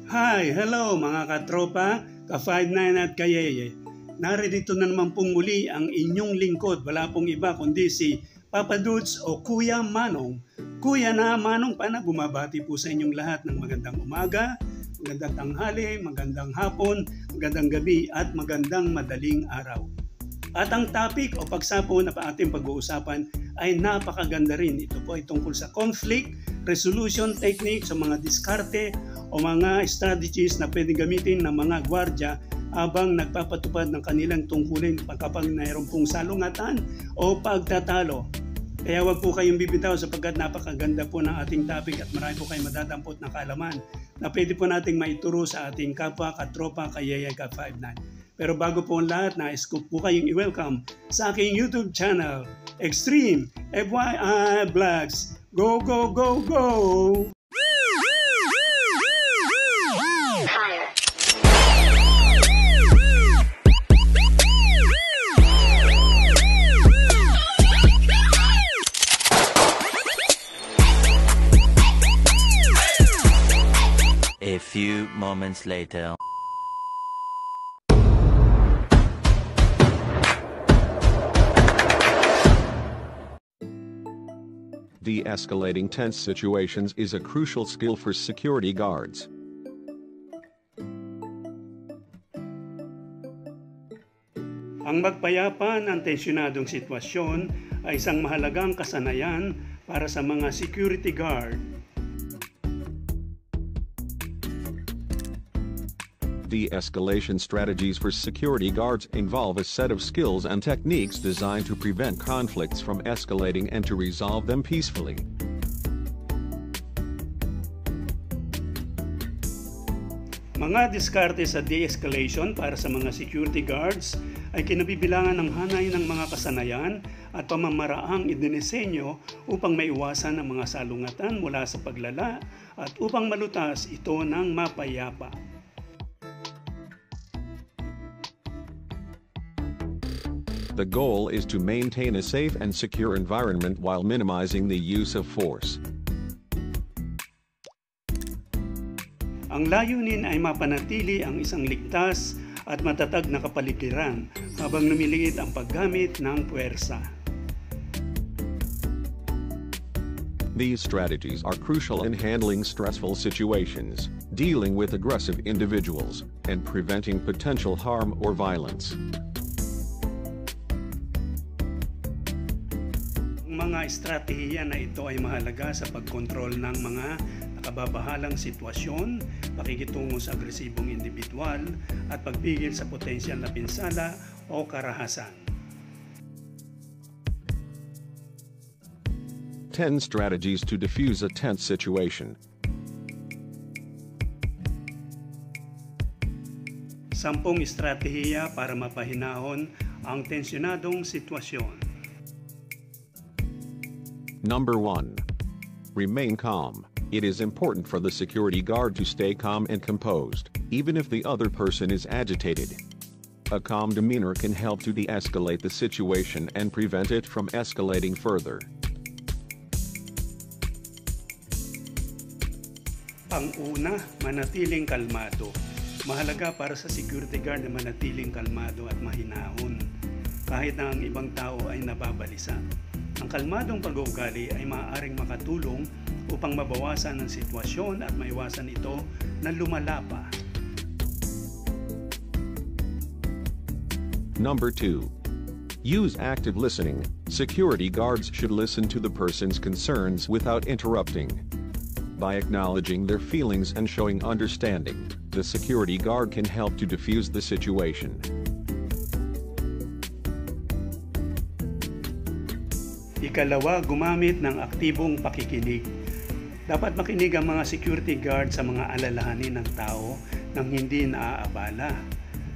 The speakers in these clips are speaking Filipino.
Hi! Hello mga katropa, ka-59 at kayeye. Narito na naman pong muli ang inyong lingkod. Wala pong iba kundi si Papa Dudes o Kuya Manong. Kuya na Manong Pana, bumabati po sa inyong lahat ng magandang umaga, magandang tanghali, magandang hapon, magandang gabi at magandang madaling araw. At ang topic o pagsapo na ating pag-uusapan ay napakaganda rin. Ito po ay tungkol sa conflict resolution technique, sa mga diskarte o mga strategies na pwedeng gamitin ng mga gwardya habang nagpapatupad ng kanilang tungkulin kapag mayroon pong salungatan o pagtatalo. Kaya wag po kayong bibitaw sapagkat napakaganda po ng ating topic at marami po kayong madadampot na kaalaman na pwede po nating maituro sa ating kapwa, katropa, kayaya, ka-59. Pero bago po ang lahat, nais ko po kayong i-welcome sa aking YouTube channel, Extreme FYI Vlogs. Go, go, go, go! A few moments later. De-escalating tense situations is a crucial skill for security guards. Ang magpayapa ng tensyonadong sitwasyon ay isang mahalagang kasanayan para sa mga security guard. De-escalation strategies for security guards involve a set of skills and techniques designed to prevent conflicts from escalating and to resolve them peacefully. Mga diskarte sa de-escalation para sa mga security guards ay kinabibilangan ng hanay ng mga kasanayan at pamamaraang idinisenyo upang maiwasan ang mga salungatan mula sa paglala at upang malutas ito ng mapayapa. The goal is to maintain a safe and secure environment while minimizing the use of force. Ang layunin ay mapanatili ang isang ligtas at matatag na kapaligiran habang lumiliit ang paggamit ng puwersa. These strategies are crucial in handling stressful situations, dealing with aggressive individuals, and preventing potential harm or violence. Mga estratehiya na ito ay mahalaga sa pagkontrol ng mga nakababahalang sitwasyon, pakikitungo sa agresibong individual, at pagpigil sa potensyal na pinsala o karahasan. 10 strategies to defuse a tense situation. 10 estratehiya para mapahinahon ang tensyonadong sitwasyon. Number 1. Remain calm. It is important for the security guard to stay calm and composed, even if the other person is agitated. A calm demeanor can help to de-escalate the situation and prevent it from escalating further. Pang-una, manatiling kalmado. Mahalaga para sa security guard na manatiling kalmado at mahinahon, kahit na ang ibang tao ay nababalisa. Ang kalmadong pag-uugali ay maaaring makatulong upang mabawasan ang sitwasyon at maiwasan ito na lumala pa. Number 2. Use active listening. Security guards should listen to the person's concerns without interrupting. By acknowledging their feelings and showing understanding, the security guard can help to defuse the situation. Ikalawa, gumamit ng aktibong pakikinig. Dapat makinig ang mga security guard sa mga alalahanin ng tao nang hindi naaabala.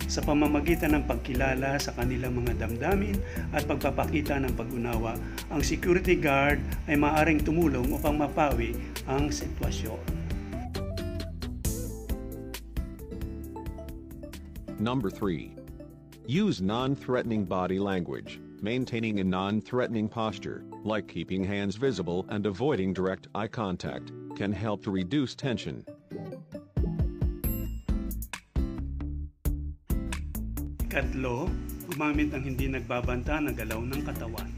Sa pamamagitan ng pagkilala sa kanilang mga damdamin at pagpapakita ng pag-unawa, ang security guard ay maaaring tumulong upang mapawi ang sitwasyon. Number 3. Use non-threatening body language. Maintaining a non-threatening posture, like keeping hands visible and avoiding direct eye contact, can help to reduce tension. Ikatlo, gumamit ng hindi nagbabanta na galaw ng katawan.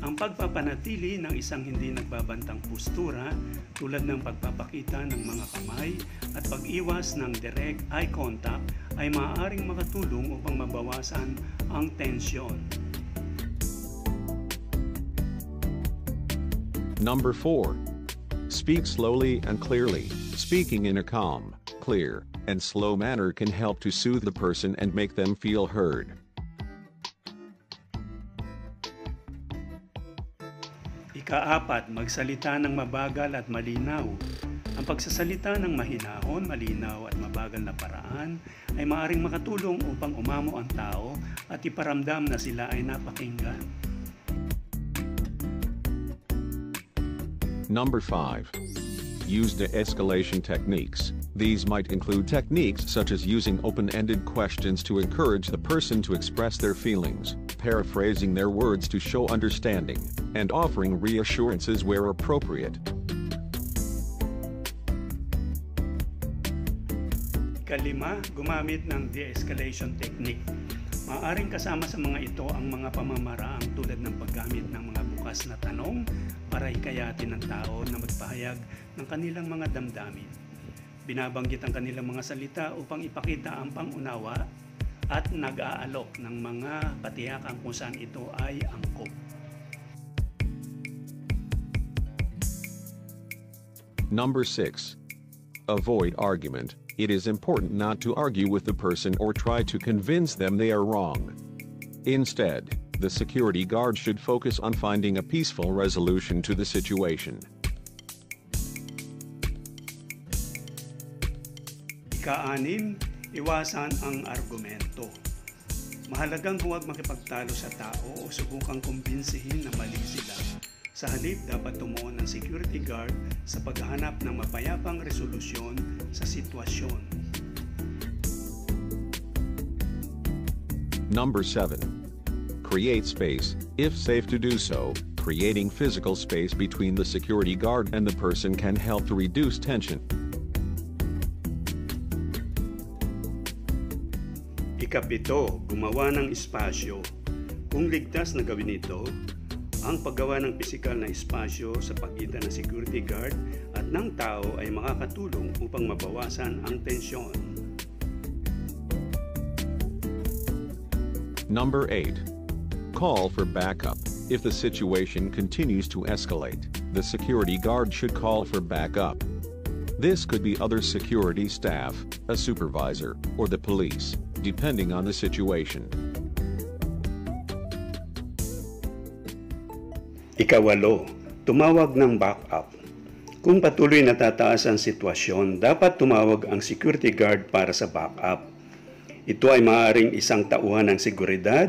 Ang pagpapanatili ng isang hindi nagbabantang postura tulad ng pagpapakita ng mga kamay at pag-iwas ng direct eye contact ay maaaring makatulong upang mabawasan ang tensyon. Number 4. Speak slowly and clearly. Speaking in a calm, clear, and slow manner can help to soothe the person and make them feel heard. Ika-4, magsalita ng mabagal at malinaw. Ang pagsasalita ng mahinahon, malinaw at mabagal na paraan ay maaaring makatulong upang umamo ang tao at iparamdam na sila ay napakinggan. Number 5. Use de-escalation techniques. These might include techniques such as using open-ended questions to encourage the person to express their feelings, paraphrasing their words to show understanding, and offering reassurances where appropriate. Ikalima, gumamit ng de-escalation technique. Maaaring kasama sa mga ito ang mga pamamaraang tulad ng paggamit ng mga bukas na tanong para hikayatin ng tao na magpahayag ng kanilang mga damdamin. Binabanggit ang kanilang mga salita upang ipakita ang pangunawa at nag-aalok ng mga patiyakan kung saan ito ay angkop. Number 6. Avoid argument. It is important not to argue with the person or try to convince them they are wrong. Instead, the security guard should focus on finding a peaceful resolution to the situation. Ika-6, iwasan ang argumento. Mahalagang huwag makipagtalo sa tao o subukang kumbinsihin na mali sila. Sa halip, dapat tumuon ang security guard sa paghahanap ng mapayapang resolusyon sa sitwasyon. Number 7. Create space, if safe to do so. Creating physical space between the security guard and the person can help to reduce tension. Ika-7, gumawa ng espasyo. Kung ligtas na gawin ito, ang paggawa ng pisikal na espasyo sa pagitan ng security guard at ng tao ay makakatulong upang mabawasan ang tensyon. Number 8. Call for backup. If the situation continues to escalate, the security guard should call for backup. This could be other security staff, a supervisor, or the police, depending on the situation. Ika-8, tumawag ng backup. Kung patuloy na tataas ang sitwasyon, dapat tumawag ang security guard para sa backup. Ito ay maaaring isang tauhan ng seguridad,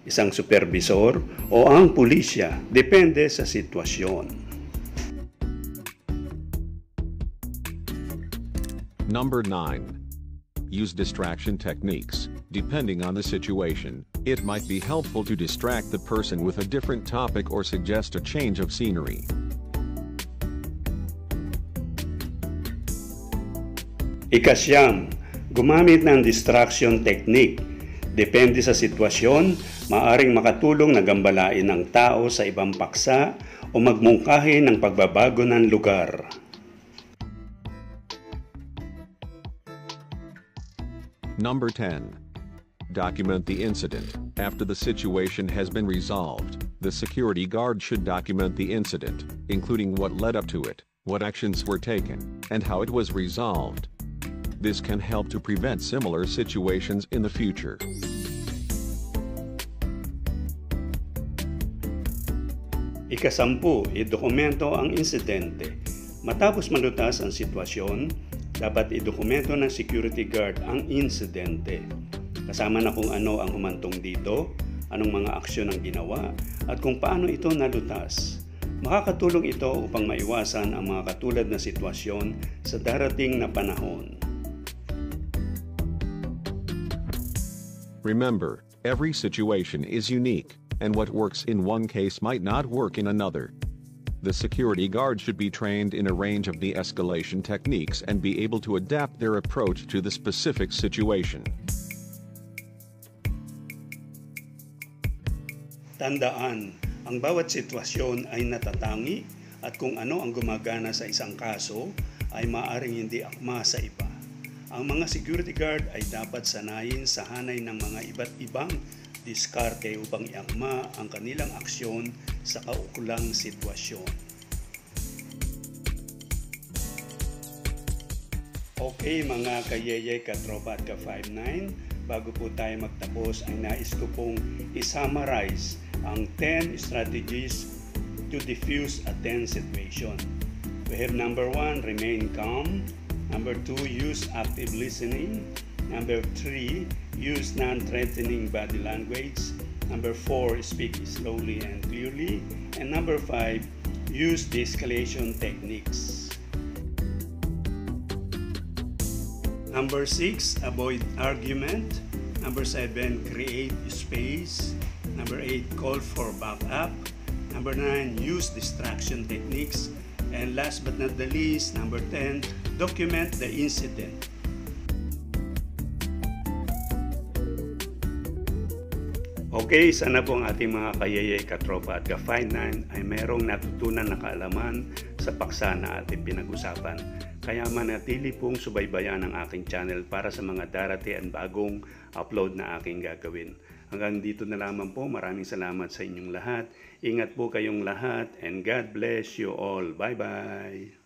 isang supervisor, o ang pulisya, depende sa sitwasyon. Number 9. Use distraction techniques. Depending on the situation, it might be helpful to distract the person with a different topic or suggest a change of scenery. Ika-9, gumamit ng distraction technique. Depende sa sitwasyon, maaaring makatulong na gambalain ng tao sa ibang paksa o magmungkahi ng pagbabago ng lugar. Number 10. Document the incident. After the situation has been resolved, the security guard should document the incident, including what led up to it, what actions were taken, and how it was resolved. This can help to prevent similar situations in the future. Ika-10, idokumento ang insidente. Matapos malutas ang sitwasyon, dapat idokumento ng security guard ang insidente. Kasama na kung ano ang humantong dito, anong mga aksyon ang ginawa, at kung paano ito nalutas. Makakatulong ito upang maiwasan ang mga katulad na sitwasyon sa darating na panahon. Remember, every situation is unique, and what works in one case might not work in another. The security guard should be trained in a range of de-escalation techniques and be able to adapt their approach to the specific situation. Tandaan, ang bawat sitwasyon ay natatangi at kung ano ang gumagana sa isang kaso ay maaaring hindi akma sa iba. Ang mga security guard ay dapat sanayin sa hanay ng mga iba't ibang diskarte upang iakma ang kanilang aksyon sa kaukulang sitwasyon. Okay mga kayeye, katropa at ka-59, bago po tayo magtapos ay nais ko pong i-summarize ang 10 strategies to diffuse a tense situation. We have number 1, remain calm. Number 2, use active listening. Number 3, use non-threatening body language. Number 4, speak slowly and clearly. And number 5, use de-escalation techniques. Number 6, avoid argument. Number 7, create space. Number 8, call for backup. Number 9, use distraction techniques. And last but not the least, number 10, document the incident. Okay, sana po ang ating mga kayeye, katropa at ka-59 ay merong natutunan na kaalaman sa paksa na ating pinag-usapan. Kaya manatili pong subaybayan ang aking channel para sa mga darating bagong upload na aking gagawin. Hanggang dito na lamang po. Maraming salamat sa inyong lahat. Ingat po kayong lahat and God bless you all. Bye-bye!